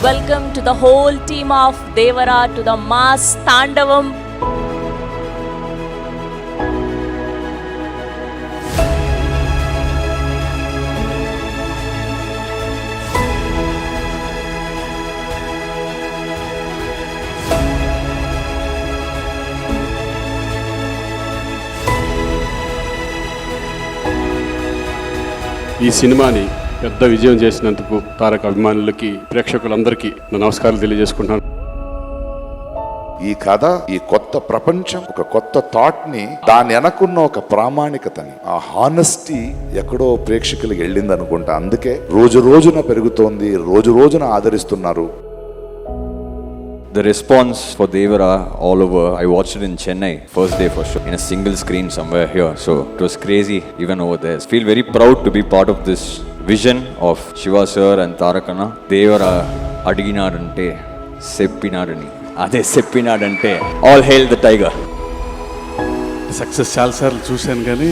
Welcome to the whole team of Devara to the Mass Tandavam. ఈ సినిమాని పెద్ద విజయం చేసినందుకు తారక అభిమానులకి, ప్రేక్షకులందరికీ నా నమస్కారాలు తెలియజేసుకుంటున్నాను. ఈ కథ, ఈ కొత్త ప్రపంచం, ఒక కొత్త థాట్ ని, దాని వెనకున్న ఒక ప్రామాణికతని, ఆ హానెస్టీ ఎక్కడో ప్రేక్షకులకి వెళ్ళింది అనుకుంటా. అందుకే రోజు రోజున పెరుగుతోంది, రోజు రోజున ఆదరిస్తున్నారు. The response for Devara all over, I watched it in Chennai, first day for sure, in a single screen somewhere here. So it was crazy even over there. I feel very proud to be part of this vision of Shiva sir and Tarakana. Devara adiginadante seppinadani. Ade seppinadante. All hail the tiger. Success చాలాసార్లు చూశాను కానీ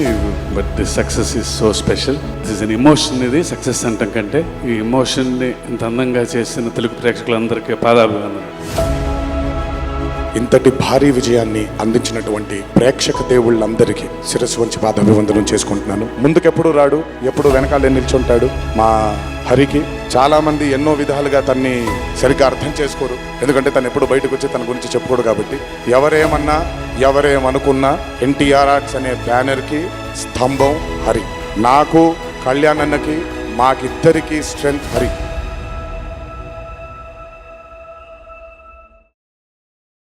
but this success is so special. This is an emotion. ఇది success అంటాం కంటే ఈ ఎమోషన్ని ఇంత అందంగా చేసిన తెలుగు ప్రేక్షకులందరికీ పాదాభివందనం. ఇంతటి భారీ విజయాన్ని అందించినటువంటి ప్రేక్షక దేవుళ్ళందరికీ శిరస్సు వంచి పాదాభివందనం చేసుకుంటున్నాను. ముందుకెప్పుడు రాడు, ఎప్పుడు వెనకాలే నిల్చుంటాడు. మా హరికి చాలా మంది ఎన్నో విధాలుగా తన్ని సరిగ్గా అర్థం చేసుకోరు, ఎందుకంటే తను ఎప్పుడు బయటకు వచ్చి తన గురించి చెప్పుకోడు. కాబట్టి ఎవరేమన్నా ఎవరేమనుకున్నా ఎన్టీఆర్ ఆర్ట్స్ అనే బ్యానర్కి స్తంభం హరి. నాకు, కళ్యాణ్ అన్నకి, మాకిద్దరికి స్ట్రెంగ్త్ హరి.